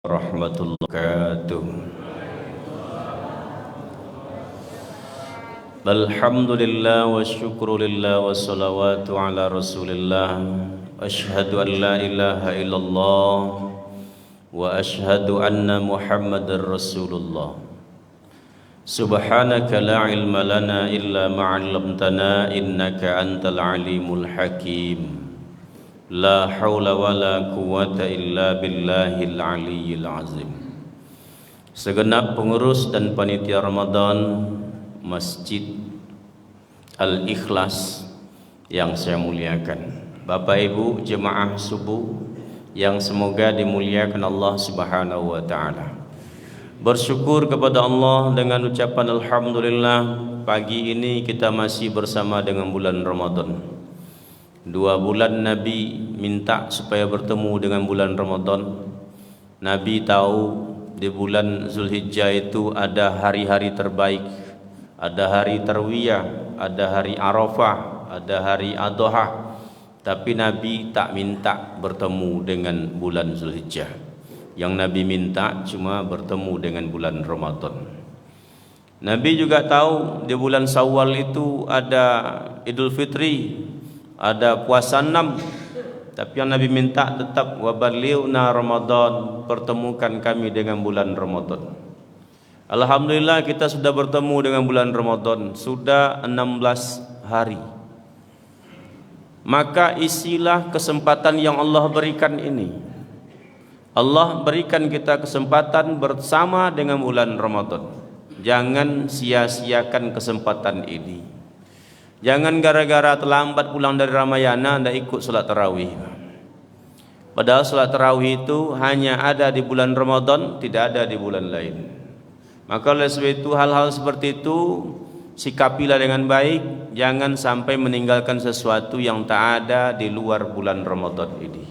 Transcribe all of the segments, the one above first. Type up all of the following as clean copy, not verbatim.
Warahmatullahi wabarakatuh. Alhamdulillah wa syukrulillah wa salawatu ala rasulillah. Ashhadu an la ilaha illallah wa ashhadu anna muhammadar rasulullah. Subhanaka la ilma lana illa ma'allamtana innaka antal alimul hakim. La haula wa la quwata illa billahil aliyyil azim. Segenap pengurus dan panitia Ramadan Masjid Al-Ikhlas yang saya muliakan, Bapak Ibu jemaah subuh yang semoga dimuliakan Allah Subhanahu wa taala. Bersyukur kepada Allah dengan ucapan alhamdulillah, pagi ini kita masih bersama dengan bulan Ramadan. 2 bulan Nabi minta supaya bertemu dengan bulan Ramadan. Nabi tahu di bulan Zulhijjah itu ada hari-hari terbaik, ada hari Tarwiyah, ada hari Arafah, ada hari Adha. Tapi Nabi tak minta bertemu dengan bulan Zulhijjah. Yang Nabi minta cuma bertemu dengan bulan Ramadan. Nabi juga tahu di bulan Syawal itu ada Idul Fitri, ada puasa 6, tapi yang Nabi minta tetap waballighna Ramadan, pertemukan kami dengan bulan Ramadan. Alhamdulillah kita sudah bertemu dengan bulan Ramadan, sudah 16 hari. Maka isilah kesempatan yang Allah berikan ini. Allah berikan kita kesempatan bersama dengan bulan Ramadan. Jangan sia-siakan kesempatan ini. Jangan gara-gara terlambat pulang dari Ramayana anda ikut salat tarawih. Padahal salat tarawih itu hanya ada di bulan Ramadan, tidak ada di bulan lain. Maka oleh sebab itu hal-hal seperti itu sikapilah dengan baik. Jangan sampai meninggalkan sesuatu yang tak ada di luar bulan Ramadan ini.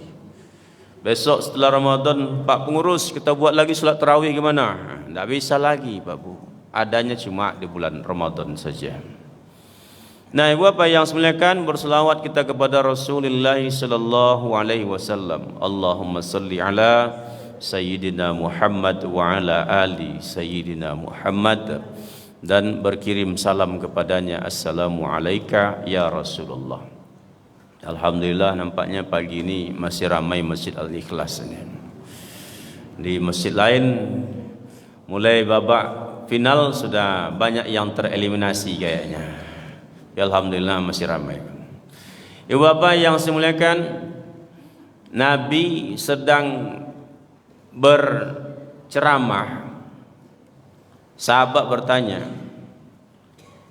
Besok setelah Ramadan, Pak Pengurus kita buat lagi salat tarawih gimana? Tidak bisa lagi Pak Bu. Adanya cuma di bulan Ramadan saja. Nah, ibu bapak yang semuliakan, berselawat kita kepada Rasulullah sallallahu alaihi wasallam. Allahumma salli ala sayyidina Muhammad wa ala ali sayyidina Muhammad, dan berkirim salam kepadanya, assalamu alayka ya Rasulullah. Alhamdulillah nampaknya pagi ini masih ramai Masjid Al-Ikhlas ini. Di masjid lain mulai babak final sudah banyak yang tereliminasi kayaknya. Alhamdulillah masih ramai. Ibu bapak yang saya muliakan, Nabi sedang berceramah. Sahabat bertanya,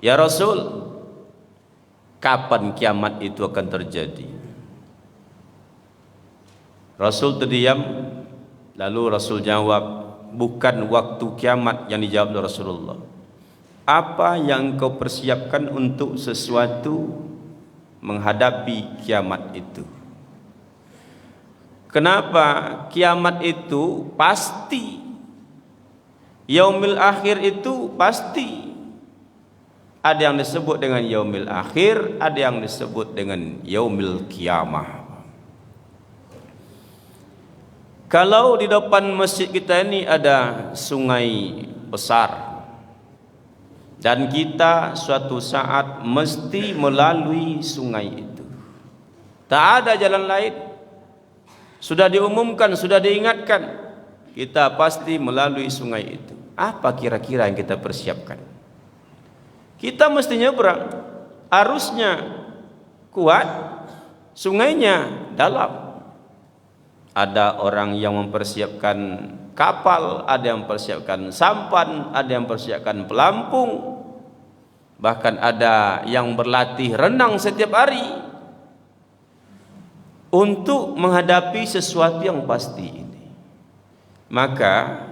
ya Rasul, kapan kiamat itu akan terjadi? Rasul terdiam, lalu Rasul jawab, bukan waktu kiamat yang dijawab oleh Rasulullah. Apa yang kau persiapkan untuk sesuatu menghadapi kiamat itu? Kenapa? Kiamat itu pasti. Yaumil akhir itu pasti. Ada yang disebut dengan yaumil akhir, ada yang disebut dengan yaumil kiamah. Kalau di depan masjid kita ini ada sungai besar, dan kita suatu saat mesti melalui sungai itu, tak ada jalan lain. Sudah diumumkan, sudah diingatkan, kita pasti melalui sungai itu. Apa kira-kira yang kita persiapkan? Kita mesti nyebrang, arusnya kuat, sungainya dalam. Ada orang yang mempersiapkan kapal, ada yang mempersiapkan sampan, ada yang mempersiapkan pelampung, bahkan ada yang berlatih renang setiap hari untuk menghadapi sesuatu yang pasti ini. Maka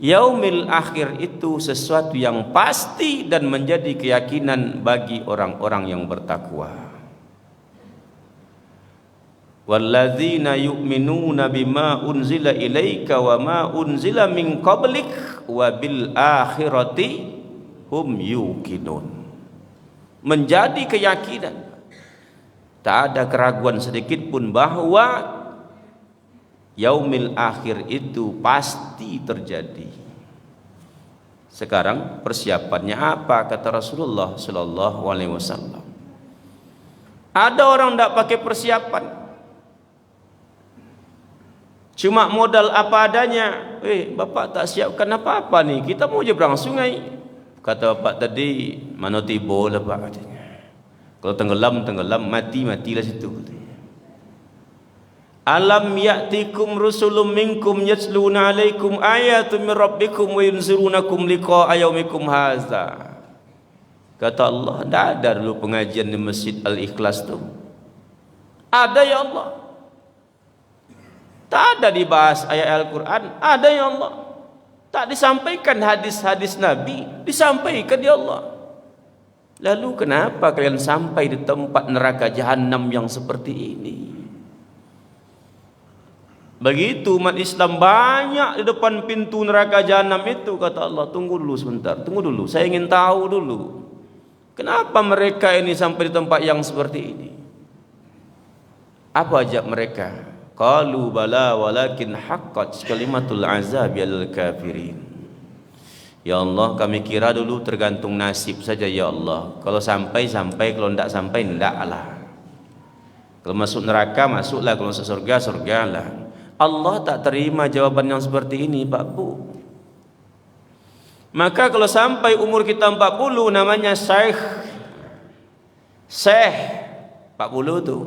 yaumil akhir itu sesuatu yang pasti dan menjadi keyakinan bagi orang-orang yang bertakwa. Walladzina yu'minuna bima unzila ilaika wa ma unzila min qablik wa bil akhirati hum yuqinun. Menjadi keyakinan, tak ada keraguan sedikit pun bahwa yaumil akhir itu pasti terjadi. Sekarang persiapannya apa? Kata Rasulullah sallallahu alaihi wasallam. Ada orang tidak pakai persiapan, cuma modal apa adanya. Bapak tak siapkan apa-apa nih, kita mau nyebrang sungai. Kata bapak tadi, mana tiba lah pak. Kalau tenggelam, matilah situ. Alam ya'tikum rusulun minkum yatluna alaikum ayatun min rabbikum wa yunzirunakum liqa'a yaumikum hadza. Kata Allah, tidak ada dulu pengajian di Masjid Al-Ikhlas tu. Ada ya Allah. Tak ada dibahas ayat Al-Quran. Ada ya Allah. Tak disampaikan hadis-hadis Nabi. Disampaikan ya Allah. Lalu kenapa kalian sampai di tempat neraka jahanam yang seperti ini? Begitu umat Islam banyak di depan pintu neraka jahanam itu. Kata Allah, tunggu dulu sebentar. Tunggu dulu, saya ingin tahu dulu. Kenapa mereka ini sampai di tempat yang seperti ini? Apa ajab mereka? Qalu bala walakin haqqat kalimatul azab alal kafirin. Ya Allah, kami kira dulu tergantung nasib saja ya Allah. Kalau sampai, kalau tidak sampai, tidaklah. Kalau masuk neraka, masuklah. Kalau masuk surga, surgalah. Allah tak terima jawaban yang seperti ini, Pak Bu. Maka kalau sampai umur kita 40 namanya Syekh 40 tu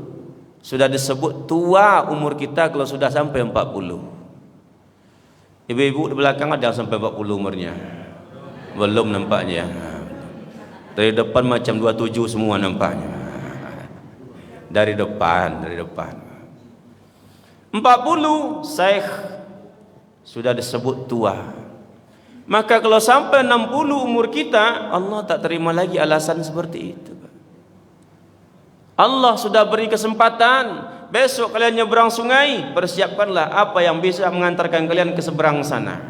sudah disebut tua umur kita kalau sudah sampai 40. Ibu-ibu di belakang ada yang sampai 40 umurnya? Belum nampaknya. Dari depan macam 27 semua nampaknya. Dari depan 40 Syekh sudah disebut tua. Maka kalau sampai 60 umur kita, Allah tak terima lagi alasan seperti itu. Allah sudah beri kesempatan, besok kalian nyebrang sungai, persiapkanlah apa yang bisa mengantarkan kalian ke seberang sana.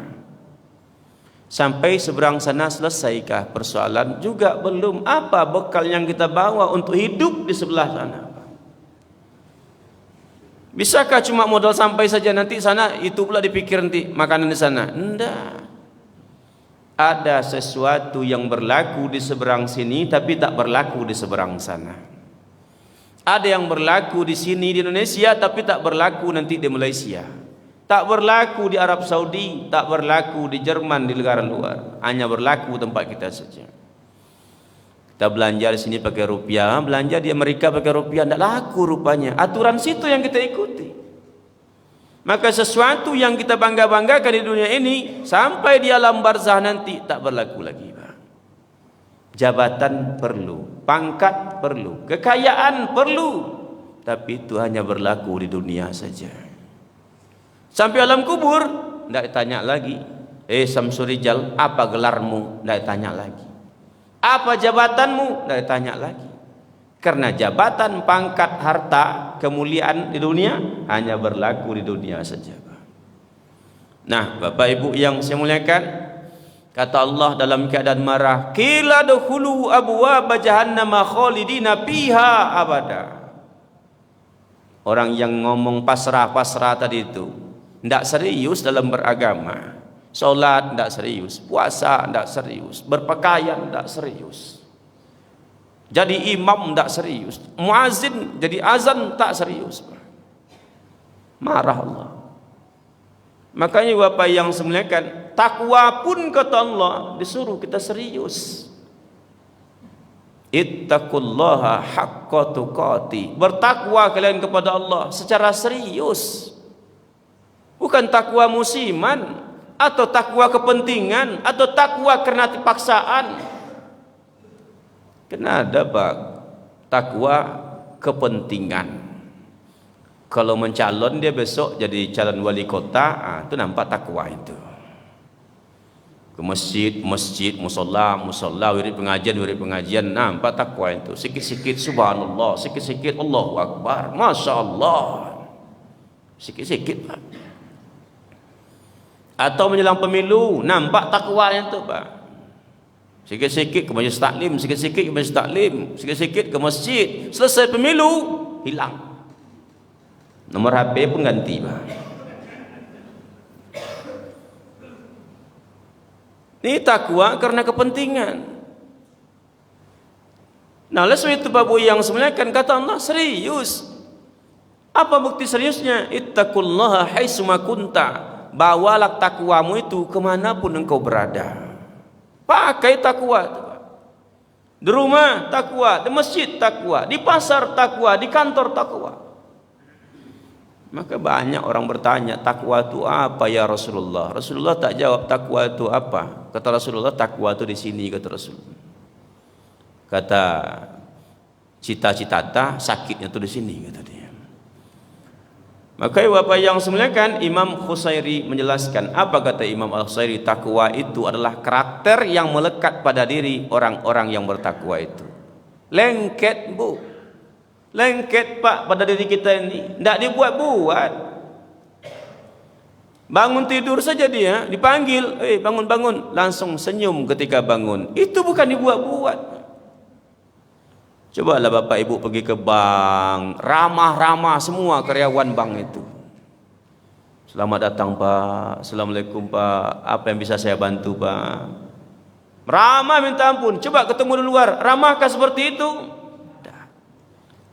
Sampai seberang sana selesaikah persoalan? Juga belum. Apa bekal yang kita bawa untuk hidup di sebelah sana? Bisakah cuma modal sampai saja, nanti sana itu pula dipikir nanti makanan di sana? Enggak. Ada sesuatu yang berlaku di seberang sini tapi tak berlaku di seberang sana. Ada yang berlaku di sini di Indonesia tapi tak berlaku nanti di Malaysia. Tak berlaku di Arab Saudi, tak berlaku di Jerman, di negara luar. Hanya berlaku tempat kita saja. Kita belanja di sini pakai rupiah, belanja di Amerika pakai rupiah, tidak laku rupanya. Aturan situ yang kita ikuti. Maka sesuatu yang kita bangga-banggakan di dunia ini sampai di alam barzah nanti tak berlaku lagi, Pak. Jabatan perlu, pangkat perlu, kekayaan perlu, tapi itu hanya berlaku di dunia saja. Sampai alam kubur tidak ditanya lagi. Samsul Rijal, apa gelarmu? Tidak ditanya lagi. Apa jabatanmu? Tidak ditanya lagi. Karena jabatan, pangkat, harta, kemuliaan di dunia hanya berlaku di dunia saja. Nah, Bapak Ibu yang saya muliakan, kata Allah dalam keadaan marah, qila dukhulu abwaaba jahannam khalidina fiha abada. Orang yang ngomong pasrah-pasrah tadi itu tidak serius dalam beragama. Salat tidak serius, puasa tidak serius, berpakaian tidak serius. Jadi imam tak serius, muazin jadi azan tak serius. Marah Allah. Makanya Bapak yang semuliakan, takwa pun kata Allah disuruh kita serius. Ittaqullaha haqqa tuqati. Bertakwa kalian kepada Allah secara serius. Bukan takwa musiman atau takwa kepentingan atau takwa karena paksaan. Kena ada Pak, takwa kepentingan. Kalau mencalon dia besok jadi calon wali kota, itu nampak takwa itu. Ke masjid, musola, wirid pengajian, nampak takwa itu. Sikit-sikit subhanallah, sikit-sikit Allahu Akbar, masya Allah, sikit-sikit Pak. Atau menjelang pemilu, nampak takwa itu Pak. Sikit-sikit ke majlis taklim, sikit-sikit ke majlis taklim, sikit-sikit ke masjid. Selesai pemilu, hilang. Nomor HP pun ganti, Pak. Ini takwa karena kepentingan. Nah, oleh sebab itu Bapak yang sebenarnya kan kata Allah serius. Apa bukti seriusnya? Ittaqullaha haitsuma kunta. Bawalah takwamu itu kemanapun engkau berada. Pakai takwa. Di rumah takwa, di masjid takwa, di pasar takwa, di kantor takwa. Maka banyak orang bertanya, takwa itu apa ya Rasulullah? Rasulullah tak jawab takwa itu apa. Kata Rasulullah, takwa itu di sini, kata Rasulullah. Kata cita-cita sakitnya itu di sini, kata dia. Maka Bapak yang semuliakan, Imam Khusairi menjelaskan, apa kata Imam Al-Khusairi? Takwa itu adalah karakter yang melekat pada diri orang-orang yang bertakwa itu. Lengket bu, lengket Pak pada diri kita ini, tidak dibuat-buat. Bangun tidur saja dia dipanggil, bangun-bangun, langsung senyum ketika bangun. Itu bukan dibuat-buat. Cobalah Bapak Ibu pergi ke bank, ramah-ramah semua karyawan bank itu. Selamat datang Pak, Assalamualaikum Pak, apa yang bisa saya bantu Pak? Ramah minta ampun. Coba ketemu di luar, ramahkah seperti itu?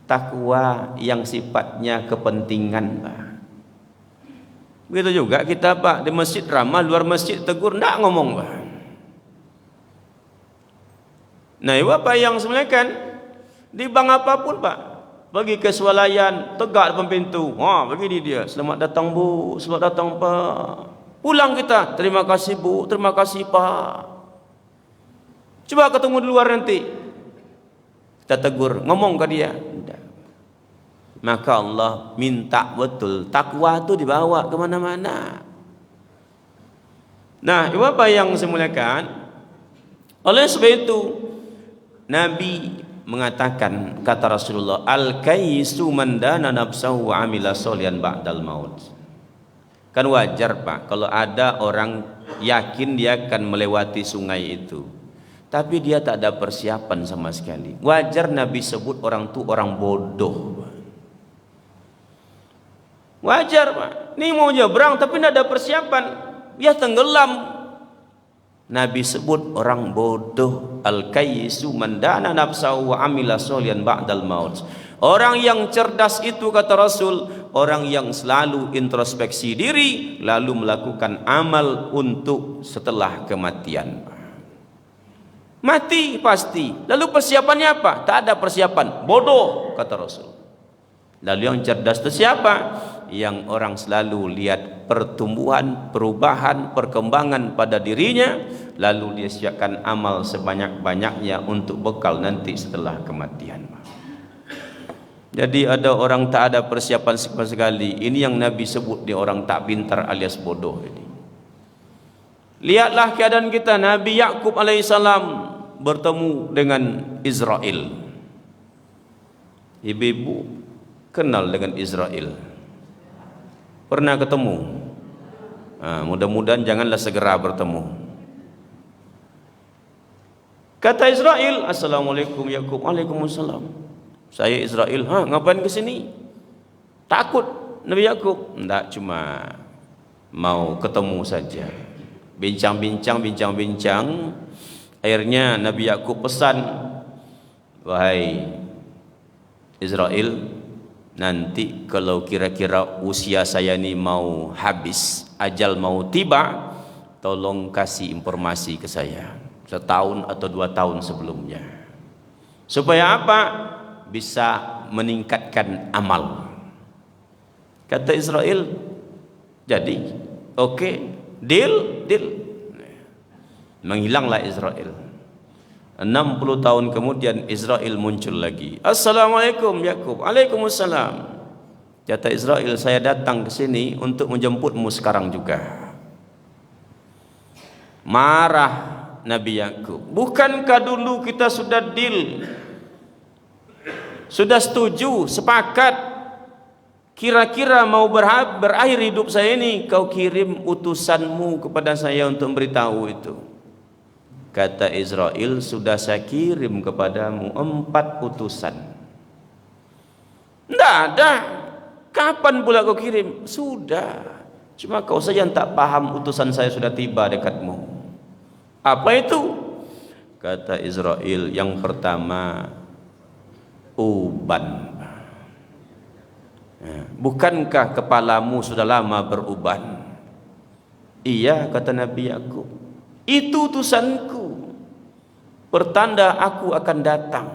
Takwa yang sifatnya kepentingan Pak. Begitu juga kita Pak, di masjid ramah, luar masjid tegur, enggak ngomong Pak. Nah Bapak yang sebenarnya kan, di bank apapun Pak, pergi ke swalayan, tegak depan pintu, begini dia, selamat datang Bu, selamat datang Pak. Pulang kita, terima kasih Bu, terima kasih Pak. Coba ketemu di luar nanti, kita tegur, ngomong ke dia. Tidak. Maka Allah minta betul takwa itu dibawa kemana-mana. Nah Bapak yang saya muliakan, oleh sebab itu Nabi mengatakan, kata Rasulullah, al-kayyisu man dana nafsahu wa amila sholihan ba'dal maut. Kan wajar Pak kalau ada orang yakin dia akan melewati sungai itu, tapi dia tak ada persiapan sama sekali. Wajar Nabi sebut orang itu orang bodoh. Wajar Pak, ini mau nyebrang tapi tidak ada persiapan, dia tenggelam. Nabi sebut orang bodoh. Al-kayyisu man dana nafsahu wa amila sholihan ba'dal maut. Orang yang cerdas itu, kata Rasul, orang yang selalu introspeksi diri lalu melakukan amal untuk setelah kematian. Mati pasti, lalu persiapannya apa? Tak ada persiapan, bodoh, kata Rasul. Lalu yang cerdas itu siapa? Yang orang selalu lihat pertumbuhan, perubahan, perkembangan pada dirinya, lalu dia siapkan amal sebanyak-banyaknya untuk bekal nanti setelah kematian. Jadi ada orang tak ada persiapan sama sekali. Ini yang Nabi sebut dia orang tak pintar alias bodoh ini. Lihatlah keadaan kita. Nabi Yakub alaihissalam bertemu dengan Israel. Ibu-ibu kenal dengan Israel? Pernah ketemu? Mudah-mudahan janganlah segera bertemu. Kata Israel, Assalamualaikum Yakub. Waalaikumsalam. Saya Israel. Ngapain ke sini? Takut Nabi Yakub? Enggak, cuma mau ketemu saja. Bincang-bincang. Akhirnya Nabi Yakub pesan, wahai Israel, nanti kalau kira-kira usia saya ini mau habis, ajal mau tiba, tolong kasih informasi ke saya 1 tahun atau 2 tahun sebelumnya. Supaya apa? Bisa meningkatkan amal. Kata Israel, jadi oke, deal. Menghilanglah Israel. 60 tahun kemudian Israel muncul lagi. Assalamualaikum Yakub. Waalaikumsalam. Kata Israel, saya datang ke sini untuk menjemputmu sekarang juga. Marah Nabi Yakub. Bukankah dulu kita sudah deal, sudah setuju, sepakat, kira-kira mau berakhir hidup saya ini, kau kirim utusanmu kepada saya untuk memberitahu itu. Kata Israel, sudah saya kirim kepadamu 4 utusan. Tidak ada. Kapan pula kau kirim? Sudah. Cuma kau saja yang tak paham utusan saya sudah tiba dekatmu. Apa itu? Kata Israel, yang pertama uban. Bukankah kepalamu sudah lama beruban? Iya, kata Nabi Yakub, itu utusanku, pertanda aku akan datang.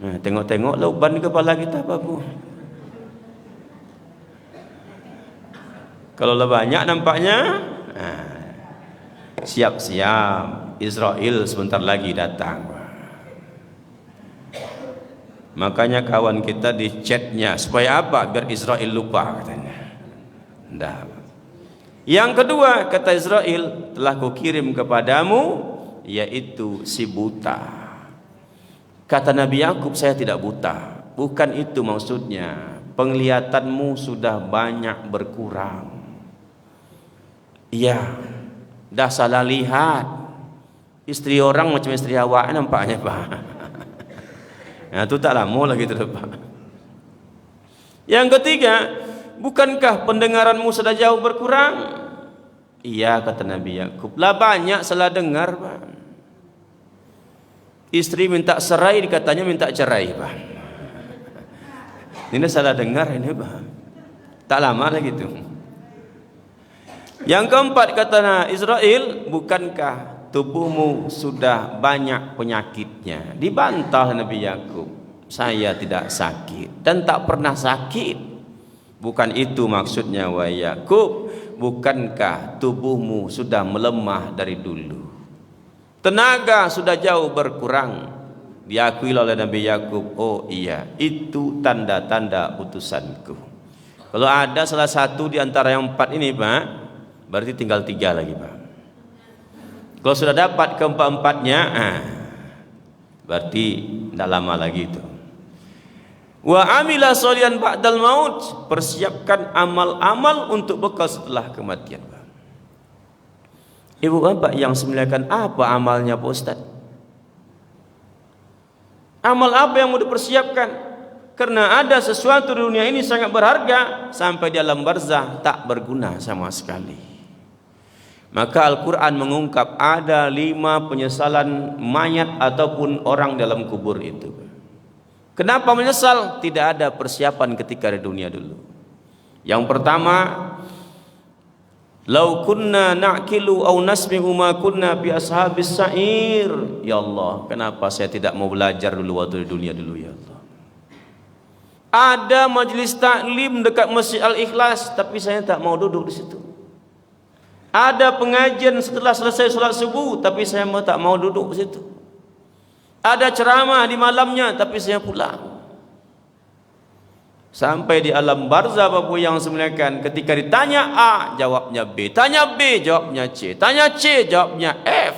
Nah, tengok-tengoklah uban di kepala kita, apa bu? Kalau banyak nampaknya, siap-siap, Israel sebentar lagi datang. Makanya kawan kita di chatnya, supaya apa? Biar Israel lupa, katanya. Nggak. Yang kedua, kata Israel, telah kukirim kepadamu, yaitu si buta. Kata Nabi Yakub, saya tidak buta. Bukan itu maksudnya. Penglihatanmu sudah banyak berkurang. Iya, dah salah lihat. Istri orang macam istri awak nampaknya, Pak. Nah, itu tak lama lagi itu, Pak. Yang ketiga, bukankah pendengaranmu sudah jauh berkurang? Iya, kata Nabi Yakub. Lah banyak salah dengar, Pak. Istri minta cerai, dikatanya minta cerai, Pak. Ini salah dengar ini, Pak. Tak lama lagi itu. Yang keempat, kata Israel, bukankah tubuhmu sudah banyak penyakitnya? Dibantah Nabi Yakub, saya tidak sakit dan tak pernah sakit. Bukan itu maksudnya, wahai Yakub, bukankah tubuhmu sudah melemah dari dulu? Tenaga sudah jauh berkurang. Diakui oleh Nabi Yakub, oh iya, itu tanda-tanda utusanku. Kalau ada salah satu di antara yang empat ini, Pak, berarti tinggal 3 lagi, Pak. Kalau sudah dapat keempat-empatnya, berarti tidak lama lagi itu. Wa amila sholihan ba'dal maut, persiapkan amal-amal untuk bekal setelah kematian. Ibu bapak yang semuliakan, apa amalnya Pak Ustaz? Amal apa yang mau dipersiapkan? Karena ada sesuatu di dunia ini sangat berharga, sampai di alam barzah tak berguna sama sekali. Maka Al-Quran mengungkap ada 5 penyesalan mayat ataupun orang dalam kubur itu. Kenapa menyesal? Tidak ada persiapan ketika di dunia dulu. Yang pertama, lau kunna na'kilu au nasmi'u ma kunna bi ashabis sa'ir. Ya Allah, kenapa saya tidak mau belajar dulu waktu di dunia dulu, ya Allah. Ada majelis taklim dekat Masjid Al-Ikhlas, tapi saya tak mau duduk di situ. Ada pengajian setelah selesai sholat subuh, tapi saya tak mau duduk di situ. Ada ceramah di malamnya, tapi saya pulang. Sampai di alam barzah, Bapak yang semuliakan, ketika ditanya A, jawabnya B, tanya B, jawabnya C, tanya C, jawabnya F.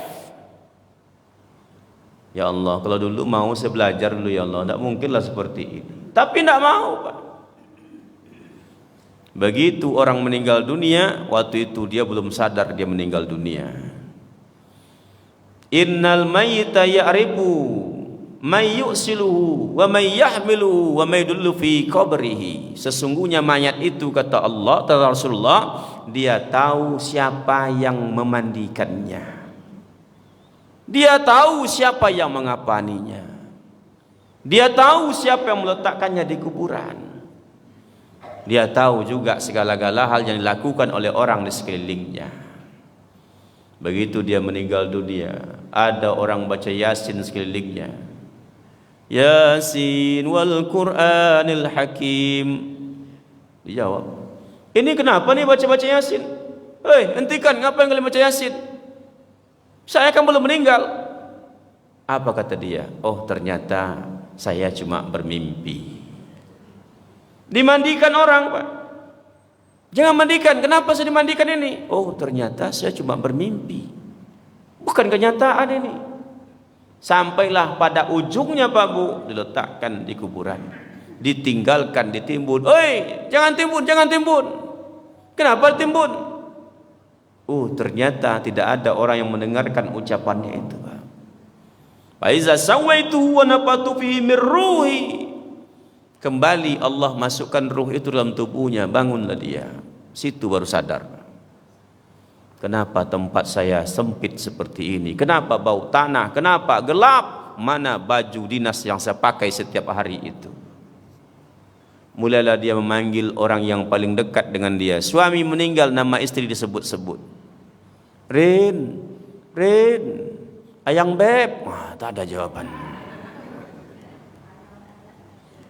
Ya Allah, kalau dulu mau saya belajar dulu, ya Allah, tidak mungkinlah seperti ini. Tapi tidak mau, Pak. Begitu orang meninggal dunia, waktu itu dia belum sadar dia meninggal dunia. Innal mayyita ya'rifu may yu'siluhu wa may yahmiluhu wa may yudullu fi qabrihi. Sesungguhnya mayat itu, kata Allah, kata Rasulullah, dia tahu siapa yang memandikannya. Dia tahu siapa yang mengapaninya. Dia tahu siapa yang meletakkannya di kuburan. Dia tahu juga segala-gala hal yang dilakukan oleh orang di sekelilingnya. Begitu dia meninggal dunia, ada orang baca Yasin sekelilingnya. Yasin wal Qur'anil Hakim. Dijawab, ini kenapa nih baca-baca Yasin? Hei, hentikan, ngapain kalian baca Yasin? Saya kan belum meninggal. Apa kata dia? Oh, ternyata saya cuma bermimpi. Dimandikan orang, Pak. Jangan mandikan. Kenapa saya dimandikan ini? Oh, ternyata saya cuma bermimpi, bukan kenyataan ini. Sampailah pada ujungnya, Pak Bu, diletakkan di kuburan, ditinggalkan, ditimbun. Oi, jangan timbun, jangan timbun. Kenapa ditimbun? Oh, ternyata tidak ada orang yang mendengarkan ucapannya itu, Pak. Fa iza sawaituhu wa nafatu fihi min ruhi. Kembali Allah masukkan ruh itu dalam tubuhnya, bangunlah dia. Situ baru sadar. Kenapa tempat saya sempit seperti ini? Kenapa bau tanah? Kenapa gelap? Mana baju dinas yang saya pakai setiap hari itu? Mulailah dia memanggil orang yang paling dekat dengan dia. Suami meninggal, nama istri disebut-sebut. Rin, Rin, ayang beb. Wah, tak ada jawaban.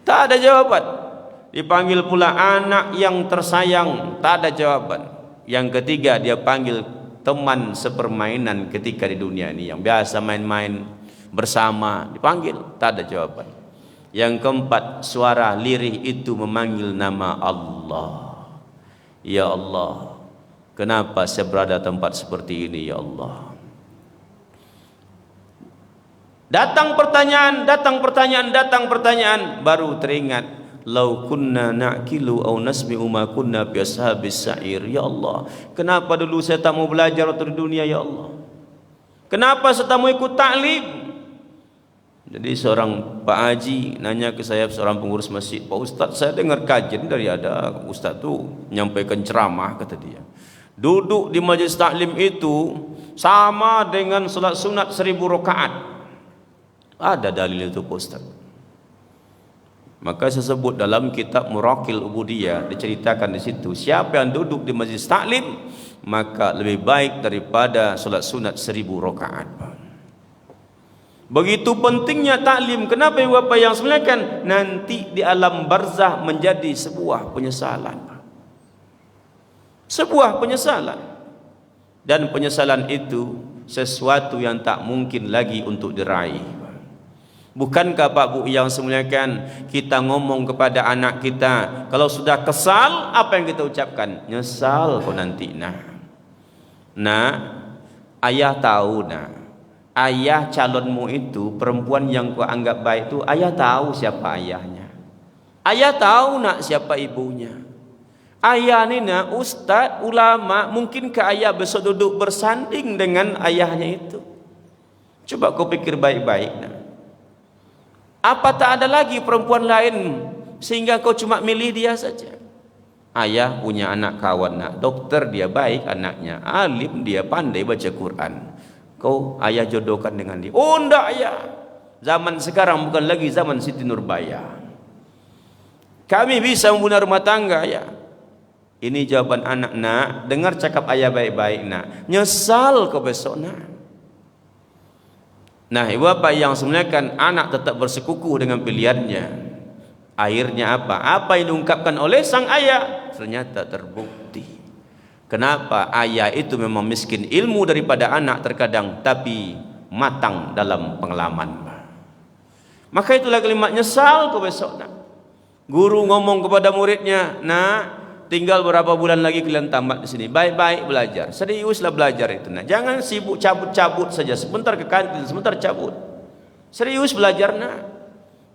Tak ada jawaban. Dipanggil pula anak yang tersayang, tak ada jawaban. Yang ketiga dia panggil teman sepermainan ketika di dunia ini yang biasa main-main bersama, dipanggil, tak ada jawaban. Yang keempat, suara lirih itu memanggil nama Allah. Ya Allah, kenapa saya berada tempat seperti ini ya Allah? Datang pertanyaan, datang pertanyaan, datang pertanyaan, baru teringat. Lau kunna na'kilu au nasmi'u ma kunna fi ashabis sa'ir. Ya Allah, kenapa dulu saya tak mau belajar waktu di dunia ya Allah? Kenapa saya tak mau ikut taklim? Jadi seorang Pak Haji nanya ke saya, seorang pengurus masjid, Pak Ustaz, saya dengar kajian dari ada Ustaz tu menyampaikan ceramah, kata dia. Duduk di majlis taklim itu sama dengan salat sunat 1000 rakaat. Ada dalil itu Pak Ustaz. Maka saya sebut dalam kitab Murakil Ubudiyah diceritakan di situ, siapa yang duduk di majlis taklim maka lebih baik daripada solat sunat 1000 rakaat. Begitu pentingnya taklim. Kenapa ibu bapa yang sebenarnya nanti di alam barzah menjadi sebuah penyesalan. Sebuah penyesalan. Dan penyesalan itu sesuatu yang tak mungkin lagi untuk diraih. Bukankah Pak Bu yang semuliakan, kita ngomong kepada anak kita, kalau sudah kesal, apa yang kita ucapkan? Nyesal kau nanti. Nah, ayah tahu ayah calonmu itu, perempuan yang kau anggap baik itu, ayah tahu siapa ayahnya. Ayah tahu siapa ibunya. Ayah ni ustaz, ulama, mungkinkah ayah besok duduk bersanding dengan ayahnya itu? Coba kau pikir baik-baik. Apa tak ada lagi perempuan lain sehingga kau cuma milih dia saja? Ayah punya anak kawan, dokter, dia baik anaknya, alim, dia pandai baca Quran. Kau ayah jodohkan dengan dia. Oh enggak ayah, zaman sekarang bukan lagi zaman Siti Nurbaya. Kami bisa membina rumah tangga ya. Ini jawaban anak. Dengar cakap ayah baik-baik nyesal kau besok Nah, ibu bapa yang sebenarnya kan anak tetap bersekukuh dengan pilihannya. Akhirnya apa? Apa yang diungkapkan oleh sang ayah ternyata terbukti. Kenapa? Ayah itu memang miskin ilmu daripada anak terkadang, tapi matang dalam pengalaman. Maka itulah kalimat nyesal kau besok Guru ngomong kepada muridnya, tinggal berapa bulan lagi kalian tamat di sini. Baik-baik belajar. Seriuslah belajar itu. Jangan sibuk cabut-cabut saja. Sebentar ke kantin, sebentar cabut. Serius belajar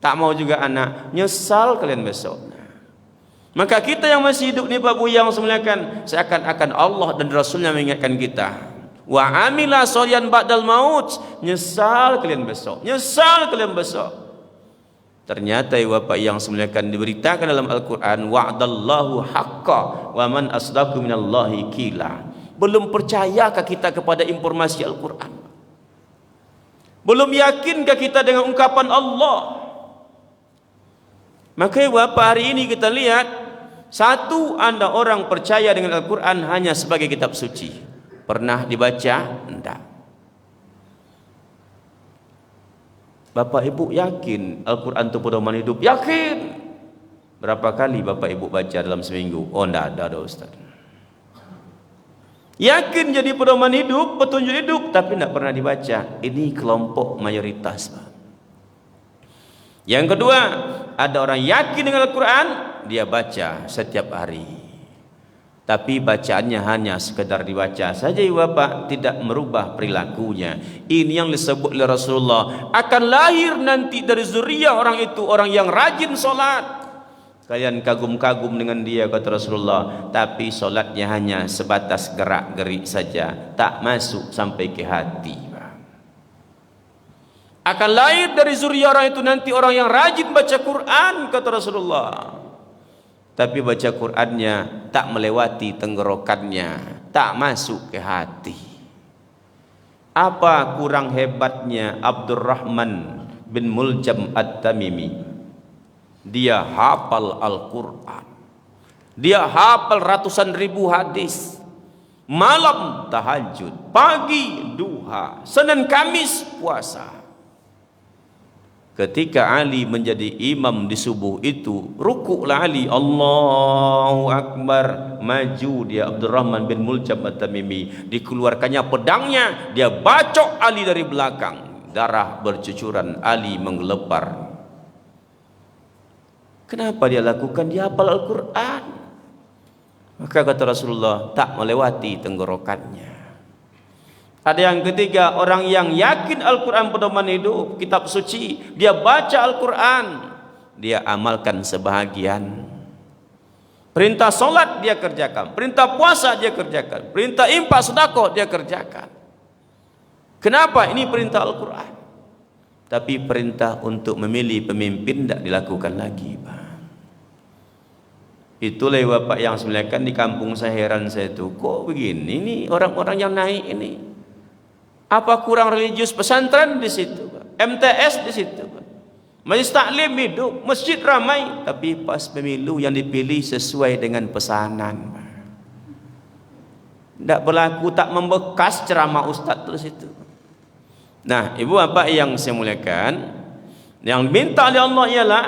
Tak mau juga anak nyesal kalian besok. Maka kita yang masih hidup ni Pak Bu yang semuliakan, seakan-akan Allah dan Rasulnya mengingatkan kita. Wa amila sholihan ba'dal maut. Nyesal kalian besok. Nyesal kalian besok. Ternyata Bapak yang semuliakan diberitakan dalam Al-Quran, wa'adallahu haqqa wa man asdaqu minallahi qila. Belum percayakah kita kepada informasi Al-Quran? Belum yakinkah kita dengan ungkapan Allah? Maka Bapak hari ini kita lihat, satu, Anda orang percaya dengan Al-Quran hanya sebagai kitab suci. Pernah dibaca? Tidak. Bapak Ibu yakin Al-Quran itu pedoman hidup? Yakin. Berapa kali Bapak Ibu baca dalam seminggu? Oh enggak ada Ustaz. Yakin jadi pedoman hidup, petunjuk hidup, tapi tidak pernah dibaca. Ini kelompok mayoritas. Yang kedua, ada orang yakin dengan Al-Quran, dia baca setiap hari. Tapi bacaannya hanya sekedar dibaca saja Bapak, tidak merubah perilakunya. Ini yang disebut oleh Rasulullah, akan lahir nanti dari zuriyah orang itu orang yang rajin solat. Kalian kagum-kagum dengan dia, kata Rasulullah, tapi solatnya hanya sebatas gerak-gerik saja, tak masuk sampai ke hati. Akan lahir dari zuriyah orang itu nanti orang yang rajin baca Quran, kata Rasulullah. Tapi baca Qurannya tak melewati tenggorokannya, tak masuk ke hati. Apa kurang hebatnya Abdurrahman bin Muljam At-Tamimi? Dia hafal Al-Quran, dia hafal ratusan ribu hadis, malam tahajud, pagi duha, Senin Kamis puasa. Ketika Ali menjadi imam di subuh itu, rukuklah Ali, Allahu Akbar, maju dia Abdurrahman bin Muljam At-Tamimi, dikeluarkannya pedangnya, dia bacok Ali dari belakang, darah bercucuran, Ali menggelepar. Kenapa dia lakukan? Dia hafal Al-Quran. Maka kata Rasulullah, tak melewati tenggorokannya. Ada yang ketiga, orang yang yakin Al-Quran pedoman hidup, kitab suci, dia baca Al-Quran, dia amalkan sebahagian. Perintah solat dia kerjakan, perintah puasa dia kerjakan, perintah infak sedekah dia kerjakan. Kenapa? Ini perintah Al-Quran. Tapi perintah untuk memilih pemimpin tidak dilakukan lagi, Pak. Itulah Bapak yang sebenarnya kan di kampung saya, heran saya itu, kok begini nih orang-orang yang naik ini? Apa kurang religius? Pesantren di situ, Pak. MTS di situ, Pak. Majelis taklim hidup, masjid ramai, tapi pas pemilu yang dipilih sesuai dengan pesanan, Pak. Tidak berlaku, tak membekas ceramah ustaz terus itu. Nah, ibu bapak yang saya muliakan, yang minta oleh Allah ialah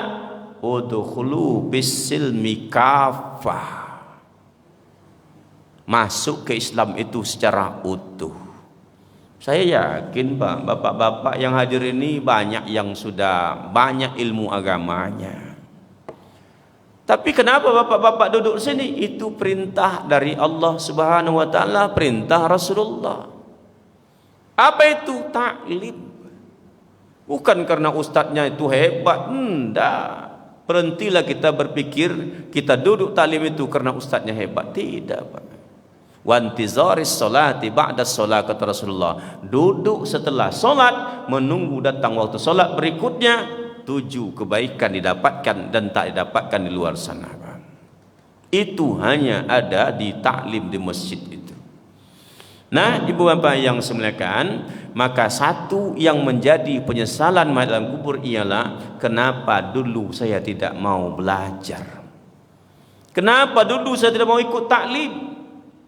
udkhulu bis-silmi kafah. Masuk ke Islam itu secara utuh. Saya yakin Pak, bapak-bapak yang hadir ini banyak yang sudah banyak ilmu agamanya. Tapi kenapa bapak-bapak duduk sini? Itu perintah dari Allah Subhanahu wa taala, perintah Rasulullah. Apa itu? Taklim. Bukan karena ustadznya itu hebat, enggak. Berhentilah kita berpikir kita duduk taklim itu karena ustadznya hebat. Tidak, Pak. Wantizaris salati ba'da salat, kata Rasulullah. Duduk setelah solat, menunggu datang waktu solat berikutnya. 7 kebaikan didapatkan dan tak didapatkan di luar sana, Pak. Itu hanya ada di taklim di masjid itu. Nah, ibu bapak yang saya muliakan, maka satu yang menjadi penyesalan dalam kubur ialah kenapa dulu saya tidak mau belajar, kenapa dulu saya tidak mau ikut taklim,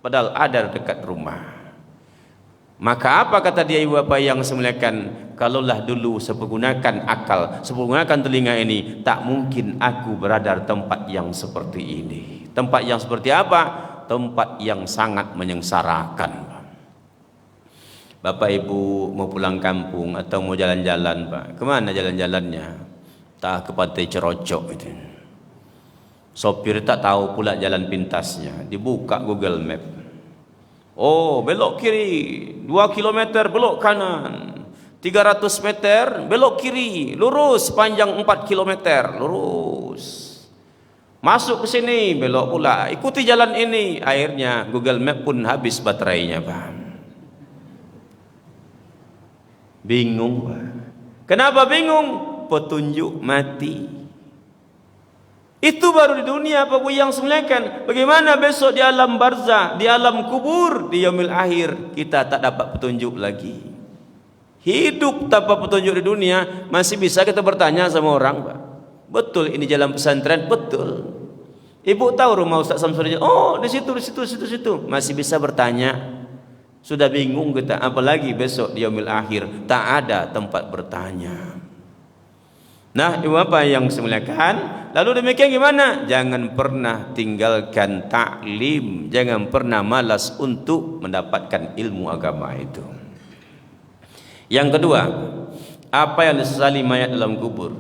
padahal ada dekat rumah. Maka apa kata dia ibu bapak yang saya muliakan, kalaulah dulu saya pergunakan akal, saya pergunakan telinga ini, tak mungkin aku berada di tempat yang seperti ini. Tempat yang seperti apa? Tempat yang sangat menyengsarakan. Bapak ibu mau pulang kampung atau mau jalan-jalan, Pak, kemana jalan-jalannya? Tak ke Pantai Cerocok itu. Sopir tak tahu pula jalan pintasnya, dibuka Google Map. Oh, belok kiri 2 km, belok kanan 300 meter, belok kiri, lurus panjang 4 km, lurus. Masuk ke sini, belok pula, ikuti jalan ini. Akhirnya Google Map pun habis baterainya, Pak. Bingung, Pak. Kenapa bingung? Petunjuk mati. Itu baru di dunia, Pak Bu yang semuliakan. Bagaimana besok di alam barzah, di alam kubur, di yaumil akhir, kita tak dapat petunjuk lagi. Hidup tanpa petunjuk di dunia, masih bisa kita bertanya sama orang, Pak. Betul ini jalan pesantren? Betul. Ibu tahu rumah Ustaz Samsudin? Oh, di situ, di situ, di situ, di situ. Masih bisa bertanya. Sudah bingung kita, apalagi besok di yaumil akhir, tak ada tempat bertanya. Nah, ibu bapak yang saya muliakan, lalu demikian gimana? Jangan pernah tinggalkan taklim, jangan pernah malas untuk mendapatkan ilmu agama itu. Yang kedua, apa yang disesali mayat dalam kubur?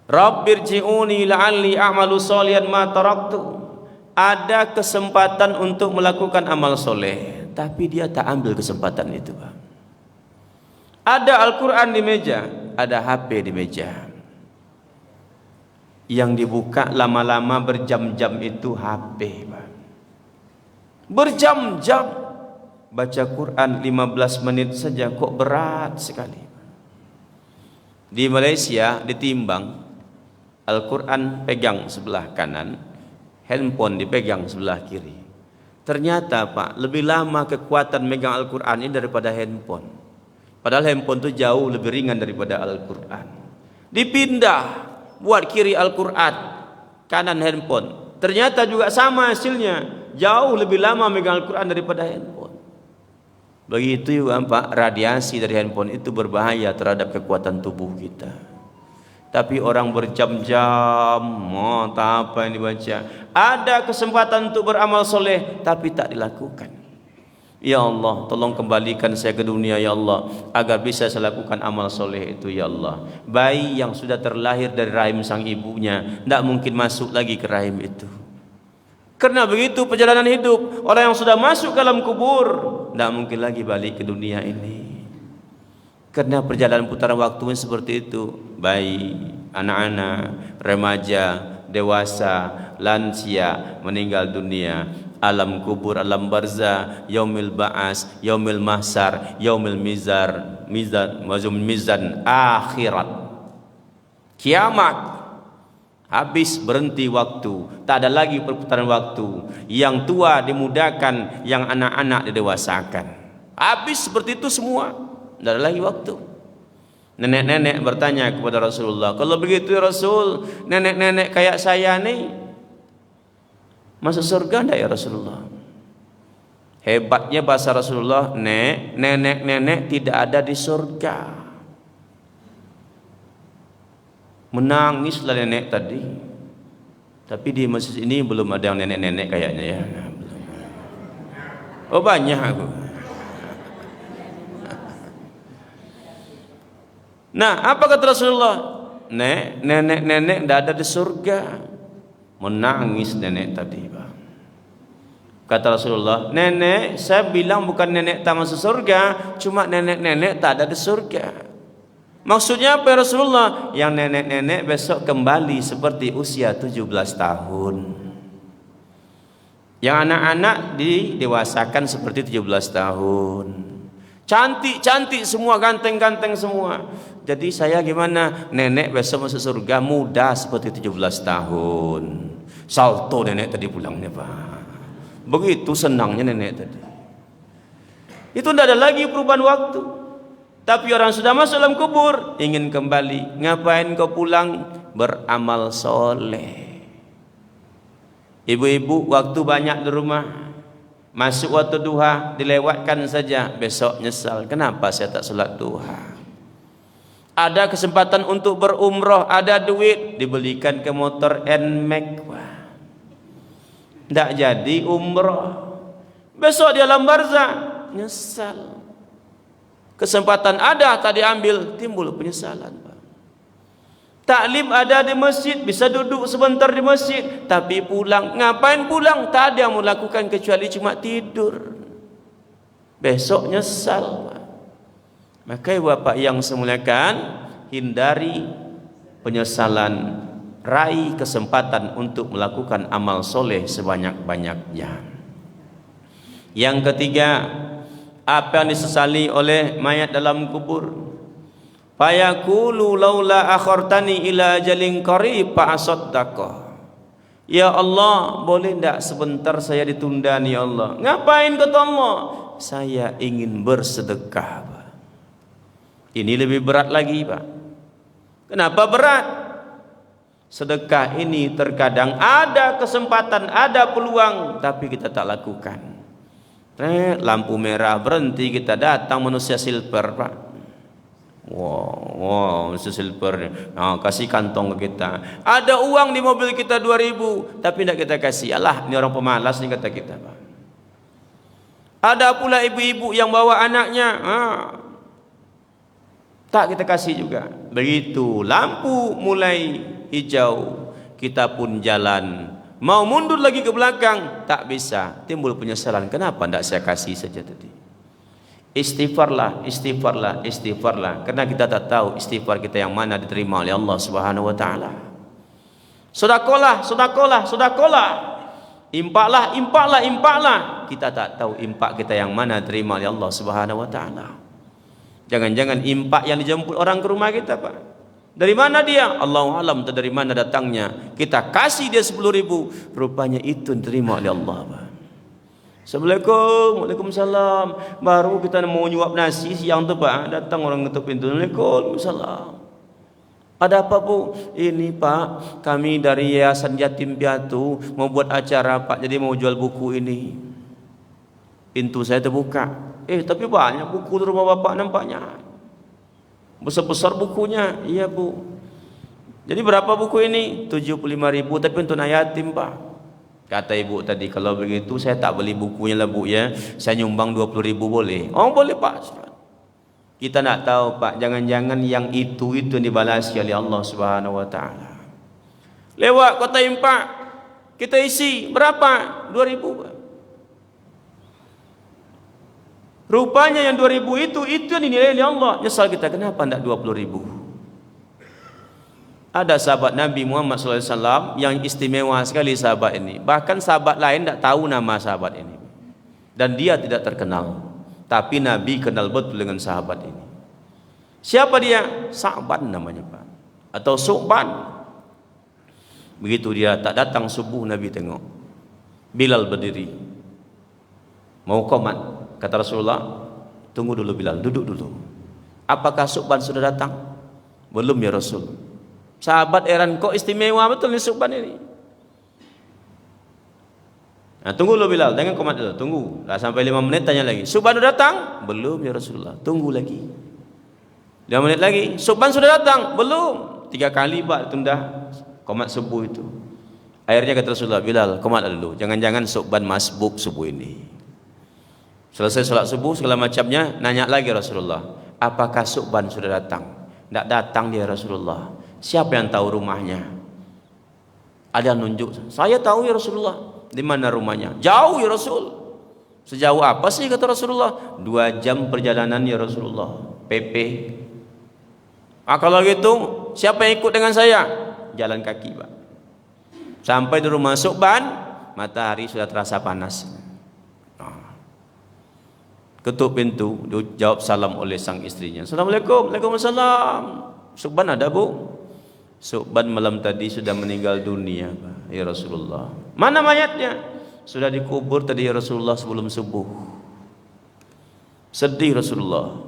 Rabbirji'uni la'alli a'malu sholihan ma taraktu. Ada kesempatan untuk melakukan amal soleh, tapi dia tak ambil kesempatan itu, Pak. Ada Al-Quran di meja, ada HP di meja. Yang dibuka lama-lama berjam-jam itu HP, Pak. Berjam-jam. Baca Quran 15 menit saja kok berat sekali. Di Malaysia ditimbang, Al-Quran pegang sebelah kanan, handphone dipegang sebelah kiri. Ternyata Pak, lebih lama kekuatan megang Al-Quran ini daripada handphone. Padahal handphone itu jauh lebih ringan daripada Al-Quran. Dipindah, buat kiri Al-Quran, kanan handphone. Ternyata juga sama hasilnya, jauh lebih lama megang Al-Quran daripada handphone. Begitu juga Pak, radiasi dari handphone itu berbahaya terhadap kekuatan tubuh kita. Tapi orang berjam-jam, tak apa yang dibaca. Ada kesempatan untuk beramal soleh, tapi tak dilakukan. Ya Allah, tolong kembalikan saya ke dunia ya Allah, agar bisa saya lakukan amal soleh itu ya Allah. Bayi yang sudah terlahir dari rahim sang ibunya, tidak mungkin masuk lagi ke rahim itu. Karena begitu perjalanan hidup, orang yang sudah masuk ke dalam kubur, tidak mungkin lagi balik ke dunia ini. Karena perjalanan putaran waktunya seperti itu. Bayi, anak-anak, remaja, dewasa, lansia, meninggal dunia, alam kubur, alam barzah, yaumil ba'as, yaumil mahsar, yaumil mizan, akhirat, kiamat. Habis, berhenti waktu, tak ada lagi perputaran waktu. Yang tua dimudahkan, yang anak-anak didewasakan. Habis seperti itu semua, tidak ada lagi waktu. Nenek-nenek bertanya kepada Rasulullah, kalau begitu ya Rasul, nenek-nenek kayak saya nih masuk surga enggak ya Rasulullah? Hebatnya bahasa Rasulullah, nenek-nenek tidak ada di surga. Menangislah nenek tadi. Tapi di masjid ini belum ada yang nenek-nenek kayaknya ya. Oh banyak aku. Nah, apa kata Rasulullah? Nenek-nenek tidak ada di surga. Menangis nenek tadi, Bang. Kata Rasulullah, nenek, saya bilang bukan nenek tak masuk surga, cuma nenek-nenek tak ada di surga. Maksudnya apa ya Rasulullah? Yang nenek-nenek besok kembali seperti usia 17 tahun. Yang anak-anak didewasakan seperti 17 tahun. Cantik-cantik semua, ganteng-ganteng semua. Jadi saya gimana? Nenek besok masuk surga muda seperti 17 tahun. Salto nenek tadi pulangnya, Pak. Begitu senangnya nenek tadi. Itu tidak ada lagi perubahan waktu. Tapi orang sudah masuk dalam kubur, ingin kembali. Ngapain kau pulang? Beramal soleh. Ibu-ibu waktu banyak di rumah, masuk waktu duha dilewatkan saja, besok nyesal. Kenapa saya tak salat duha? Ada kesempatan untuk berumroh, ada duit, dibelikan ke motor NMAX. Tidak jadi umroh. Besok di alam barzah nyesal. Kesempatan ada tak diambil, timbul penyesalan, Pak. Taklim ada di masjid, bisa duduk sebentar di masjid, tapi pulang, ngapain pulang? Tak ada yang melakukan kecuali cuma tidur. Besok nyesal, Pak. Maka Bapak yang saya muliakan, hindari penyesalan, raih kesempatan untuk melakukan amal soleh sebanyak-banyaknya. Yang ketiga, apa yang disesali oleh mayat dalam kubur? Fayaqulu laula akhartani ila ajalin qarib fa asaddaqah. Ya Allah, boleh enggak sebentar saya ditunda nih ya Allah? Ngapain kata Allah? Saya ingin bersedekah, Pak. Ini lebih berat lagi, Pak. Kenapa berat? Sedekah ini terkadang ada kesempatan, ada peluang, tapi kita tak lakukan. Lampu merah berhenti, kita datang manusia silver, Pak. Wow, manusia silver, kasih kantong ke kita. Ada uang di mobil kita 2.000, tapi tidak kita kasih. Alah, ini orang pemalas nih kata kita, Pak. Ada pula ibu-ibu yang bawa anaknya, tak kita kasih juga. Begitu lampu mulai hijau, kita pun jalan. Mau mundur lagi ke belakang, tak bisa. Timbul penyesalan. Kenapa tidak saya kasih saja tadi? Istighfarlah, istighfarlah, istighfarlah. Karena kita tak tahu istighfar kita yang mana diterima oleh Allah Subhanahu Wa Taala. Sedekahlah, sedekahlah, sedekahlah. Impaklah, impaklah, impaklah. Kita tak tahu impak kita yang mana diterima oleh Allah Subhanahu Wa Taala. Jangan-jangan impak yang dijemput orang ke rumah kita, Pak. Dari mana dia? Allahu alam, dari mana datangnya. Kita kasih dia 10.000, rupanya itu diterima oleh Allah, Pak. Assalamualaikum, waalaikumsalam. Baru kita mau nyuap nasi siang tu Pak, datang orang ketuk pintu. Assalamualaikum, waalaikumsalam. Ada apa Bu? Ini Pak, kami dari Yayasan Yatim Piatu mau buat acara Pak, jadi mau jual buku ini. Pintu saya terbuka. Tapi banyak buku di rumah Bapak nampaknya. Besar-besar bukunya. Iya Bu. Jadi berapa buku ini? 75.000, tapi untuk anak yatim Pak. Kata ibu tadi, kalau begitu saya tak beli bukunya lah Bu ya. Saya nyumbang 20.000 boleh? Oh boleh Pak. Kita nak tahu Pak, jangan-jangan yang itu yang dibalasi oleh Allah Subhanahu Wa Taala. Lewat kota Impak, kita isi berapa? 2.000 Pak. Rupanya yang 2.000 itu yang dinilai oleh Allah. Nyesal kita, kenapa tidak 20.000? Ada sahabat Nabi Muhammad SAW yang istimewa sekali sahabat ini. Bahkan sahabat lain tidak tahu nama sahabat ini. Dan dia tidak terkenal. Tapi Nabi kenal betul dengan sahabat ini. Siapa dia? Sa'ban namanya Pak. Atau Su'ban. Begitu dia tak datang subuh, Nabi tengok. Bilal berdiri. Mau qomat. Kata Rasulullah, tunggu dulu Bilal, duduk dulu. Apakah Su'ban sudah datang? Belum ya Rasul. Sahabat heran, kok istimewa betul nih Su'ban ini. Nah, tunggu dulu Bilal, jangan qomat dulu, tunggu. Dah sampai 5 menit tanya lagi. Su'ban sudah datang? Belum ya Rasulullah. Tunggu lagi. 5 menit lagi. Su'ban sudah datang? Belum. 3 kali Pak tunda qomat subuh itu. Akhirnya kata Rasulullah, Bilal, qomat dulu. Jangan-jangan Su'ban masbuk subuh ini. Selesai salat subuh segala macamnya, nanya lagi Rasulullah, apakah Su'ban sudah datang? Tidak datang dia Rasulullah. Siapa yang tahu rumahnya? Ada yang nunjuk. Saya tahu ya Rasulullah. Di mana rumahnya? Jauh ya Rasul. Sejauh apa sih kata Rasulullah? 2 jam perjalanan ya Rasulullah. PP. Kalau gitu, siapa yang ikut dengan saya? Jalan kaki Pak. Sampai di rumah Su'ban, matahari sudah terasa panas. Ketuk pintu, jawab salam oleh sang istrinya. Assalamualaikum. Waalaikumsalam. Su'ban ada Bu? Su'ban malam tadi sudah meninggal dunia Pak, ya Rasulullah. Mana mayatnya? Sudah dikubur tadi ya Rasulullah sebelum subuh. Sedih Rasulullah.